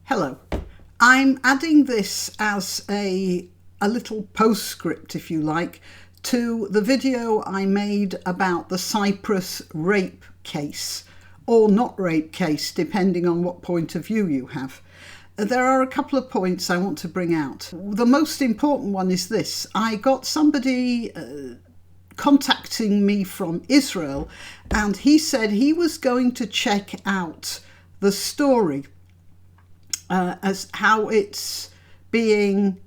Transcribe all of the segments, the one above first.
Hello. I'm adding this as a little postscript, if you like, to the video I made about the Cyprus rape case, or not rape case, depending on what point of view you have. There are a couple of points I want to bring out. The most important one is this. I got somebody contacting me from Israel, and he said he was going to check out the story as how it's being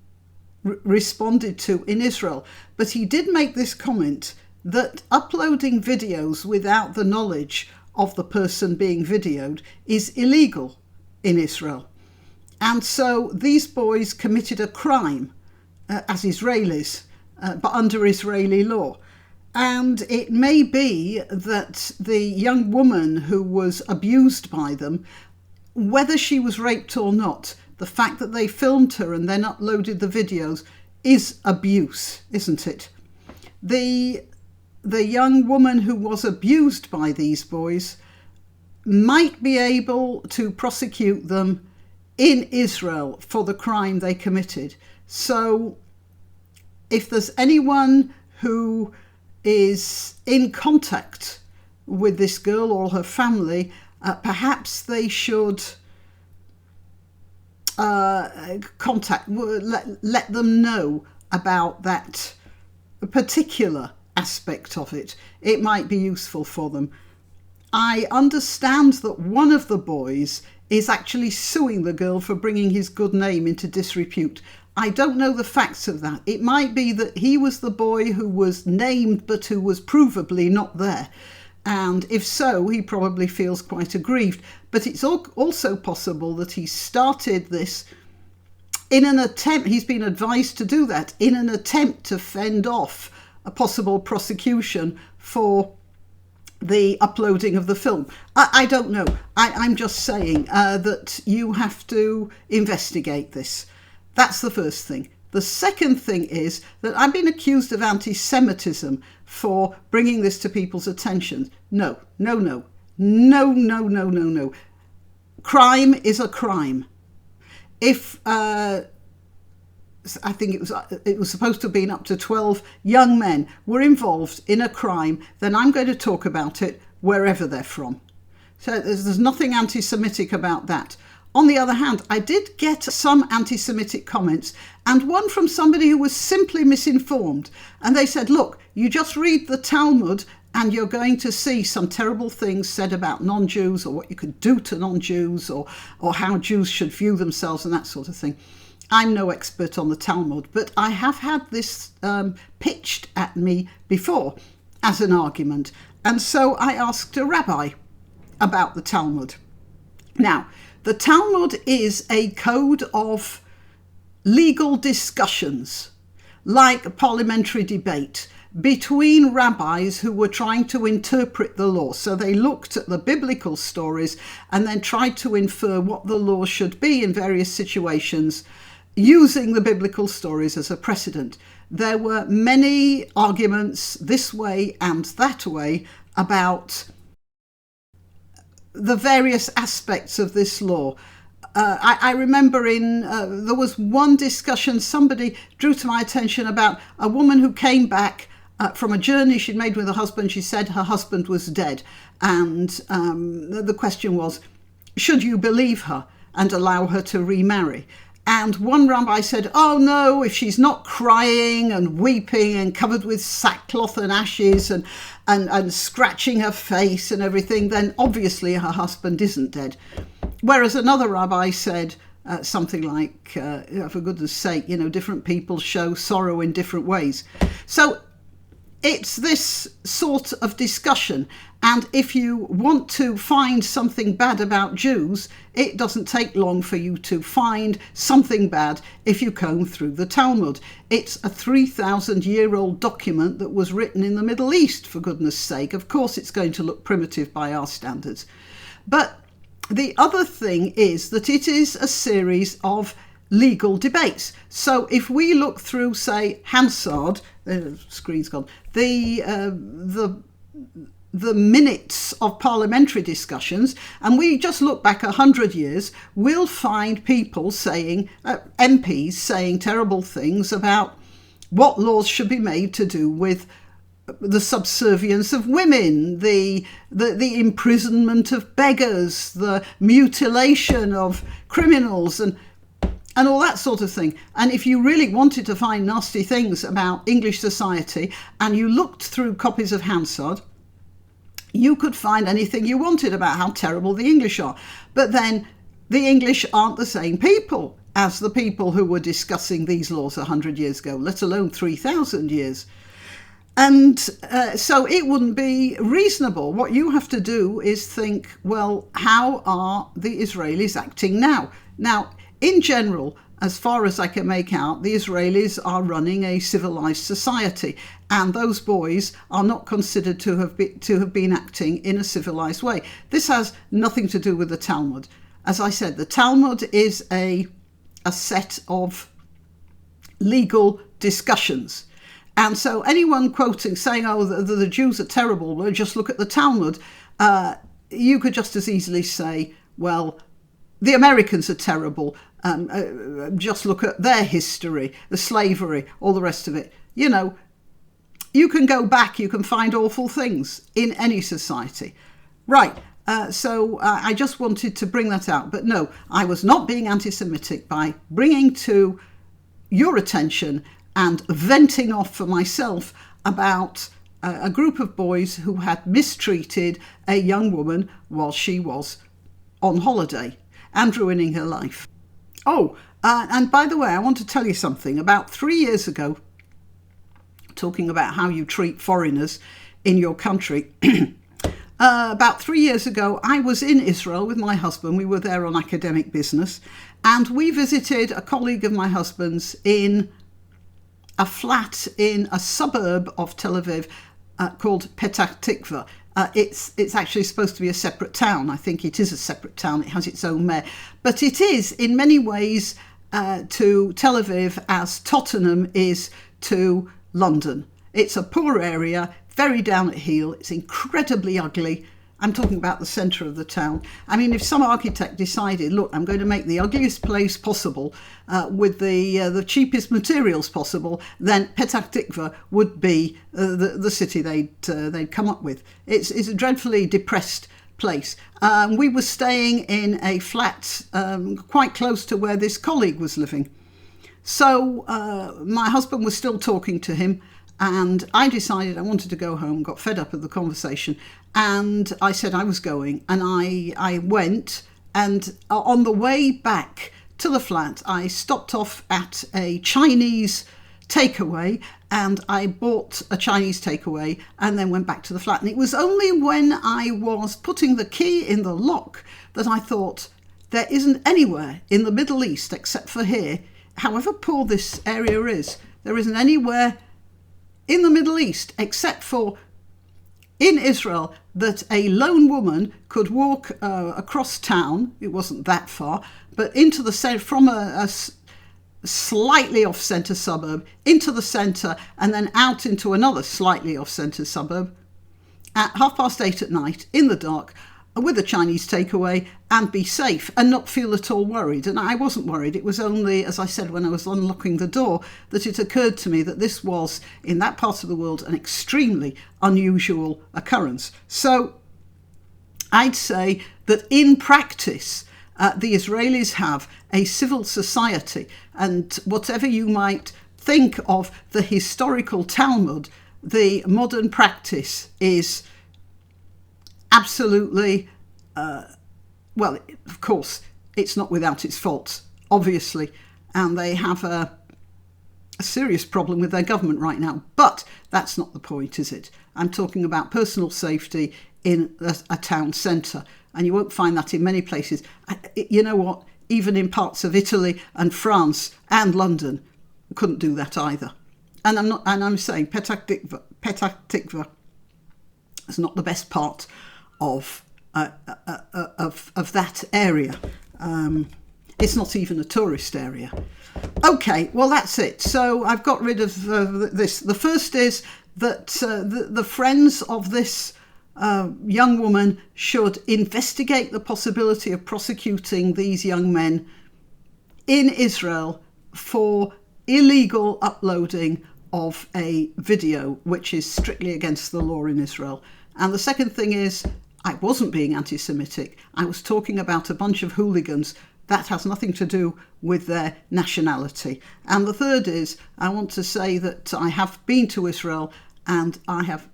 responded to in Israel. But he did make this comment that uploading videos without the knowledge of the person being videoed is illegal in Israel. And so these boys committed a crime as Israelis, but under Israeli law. And it may be that the young woman who was abused by them, whether she was raped or not, the fact that they filmed her and then uploaded the videos is abuse, isn't it? The young woman who was abused by these boys might be able to prosecute them in Israel for the crime they committed. So if there's anyone who is in contact with this girl or her family, perhaps they should let them know about that particular aspect of it. It might be useful for them. I understand that one of the boys is actually suing the girl for bringing his good name into disrepute. I don't know the facts of that. It might be that he was the boy who was named but who was provably not there. And if so, he probably feels quite aggrieved. But it's also possible that he started this in an attempt, he's been advised to do that, in an attempt to fend off a possible prosecution for the uploading of the film. I don't know. I'm just saying that you have to investigate this. That's the first thing. The second thing is that I've been accused of anti-Semitism for bringing this to people's attention. No. Crime is a crime. If I think it was supposed to have been up to 12 young men were involved in a crime, then I'm going to talk about it wherever they're from. So there's nothing anti-Semitic about that. On the other hand, I did get some anti-Semitic comments, and one from somebody who was simply misinformed. And they said, look, you just read the Talmud and you're going to see some terrible things said about non-Jews, or what you could do to non-Jews, or how Jews should view themselves and that sort of thing. I'm no expert on the Talmud, but I have had this pitched at me before as an argument. And so I asked a rabbi about the Talmud. Now, the Talmud is a code of legal discussions, like a parliamentary debate between rabbis who were trying to interpret the law. So they looked at the biblical stories and then tried to infer what the law should be in various situations, using the biblical stories as a precedent. There were many arguments this way and that way about the various aspects of this law. I remember there was one discussion somebody drew to my attention about a woman who came back from a journey she'd made with her husband. She said her husband was dead, and the question was, should you believe her and allow her to remarry? And one rabbi said, oh no, if she's not crying and weeping and covered with sackcloth and ashes and scratching her face and everything, then obviously her husband isn't dead. Whereas another rabbi said something like, for goodness sake, different people show sorrow in different ways. So it's this sort of discussion. And if you want to find something bad about Jews, it doesn't take long for you to find something bad if you comb through the Talmud. It's a 3,000-year-old document that was written in the Middle East, for goodness sake. Of course, it's going to look primitive by our standards. But the other thing is that it is a series of legal debates. So if we look through, say, Hansard, the screen's gone, the the minutes of parliamentary discussions, and we just look back 100 years, we'll find people saying, MPs saying terrible things about what laws should be made to do with the subservience of women, the imprisonment of beggars, the mutilation of criminals, and all that sort of thing. And if you really wanted to find nasty things about English society and you looked through copies of Hansard, you could find anything you wanted about how terrible the English are. But then the English aren't the same people as the people who were discussing these laws 100 years ago, let alone 3,000 years. And so it wouldn't be reasonable. What you have to do is think, well, how are the Israelis acting now? Now, in general, as far as I can make out, the Israelis are running a civilized society, and those boys are not considered to have been acting in a civilized way. This has nothing to do with the Talmud. As I said, the Talmud is a set of legal discussions. And so anyone quoting, saying, oh, the Jews are terrible, well, just look at the Talmud, you could just as easily say, well, the Americans are terrible, just look at their history, the slavery, all the rest of it. You know, you can go back, you can find awful things in any society. Right, so I just wanted to bring that out. But no, I was not being anti-Semitic by bringing to your attention and venting off for myself about a group of boys who had mistreated a young woman while she was on holiday and ruining her life. Oh, and by the way, I want to tell you something. About 3 years ago, talking about how you treat foreigners in your country, about 3 years ago, I was in Israel with my husband. We were there on academic business, and we visited a colleague of my husband's in a flat in a suburb of Tel Aviv called Petah Tikva. It's actually supposed to be a separate town. I think it is a separate town. It has its own mayor. But it is in many ways to Tel Aviv as Tottenham is to London. It's a poor area, very down at heel. It's incredibly ugly. I'm talking about the centre of the town. I mean, if some architect decided, look, I'm going to make the ugliest place possible with the cheapest materials possible, then Petah Tikva would be the city they'd come up with. It's a dreadfully depressed place. We were staying in a flat quite close to where this colleague was living. So my husband was still talking to him, and I decided I wanted to go home, got fed up of the conversation, and I said I was going, and I went, and on the way back to the flat, I stopped off at a Chinese takeaway, and I bought a Chinese takeaway and then went back to the flat. And it was only when I was putting the key in the lock that I thought, there isn't anywhere in the Middle East except for here, however poor this area is, there isn't anywhere in the Middle East except for in Israel that a lone woman could walk across town. It wasn't that far, but into the centre, from a slightly off-centre suburb into the centre, and then out into another slightly off-centre suburb at 8:30 at night in the dark with a Chinese takeaway, and be safe and not feel at all worried. And I wasn't worried. It was only, as I said, when I was unlocking the door, that it occurred to me that this was, in that part of the world, an extremely unusual occurrence. So I'd say that in practice, the Israelis have a civil society, and whatever you might think of the historical Talmud, the modern practice is absolutely, well, of course, it's not without its faults, obviously, and they have a serious problem with their government right now. But that's not the point, is it? I'm talking about personal safety in a town centre, and you won't find that in many places. You know what? Even in parts of Italy and France and London, couldn't do that either. And I'm saying Petah Tikva is not the best part of that area. It's not even a tourist area. Okay, well, that's it. So I've got rid of this. The first is that the friends of this young woman should investigate the possibility of prosecuting these young men in Israel for illegal uploading of a video, which is strictly against the law in Israel. And the second thing is, I wasn't being anti-Semitic. I was talking about a bunch of hooligans. That has nothing to do with their nationality. And the third is, I want to say that I have been to Israel and I've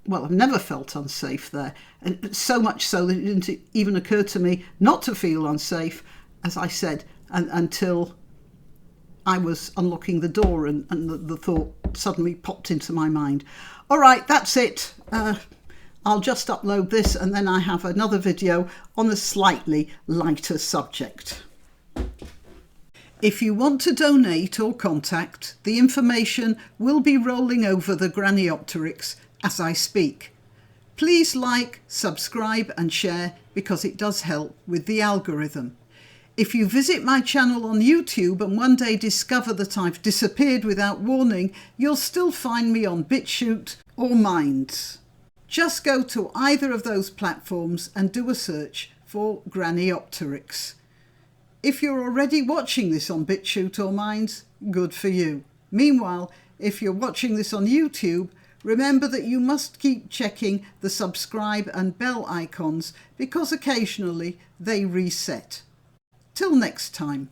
never felt unsafe there. And so much so that it didn't even occur to me not to feel unsafe, as I said, until I was unlocking the door and the thought suddenly popped into my mind. All right, that's it. I'll just upload this and then I have another video on a slightly lighter subject. If you want to donate or contact, the information will be rolling over the Graniopteryx as I speak. Please like, subscribe and share because it does help with the algorithm. If you visit my channel on YouTube and one day discover that I've disappeared without warning, you'll still find me on BitChute or Minds. Just go to either of those platforms and do a search for Graniopteryx. If you're already watching this on BitChute or Minds, good for you. Meanwhile, if you're watching this on YouTube, remember that you must keep checking the subscribe and bell icons because occasionally they reset. Till next time.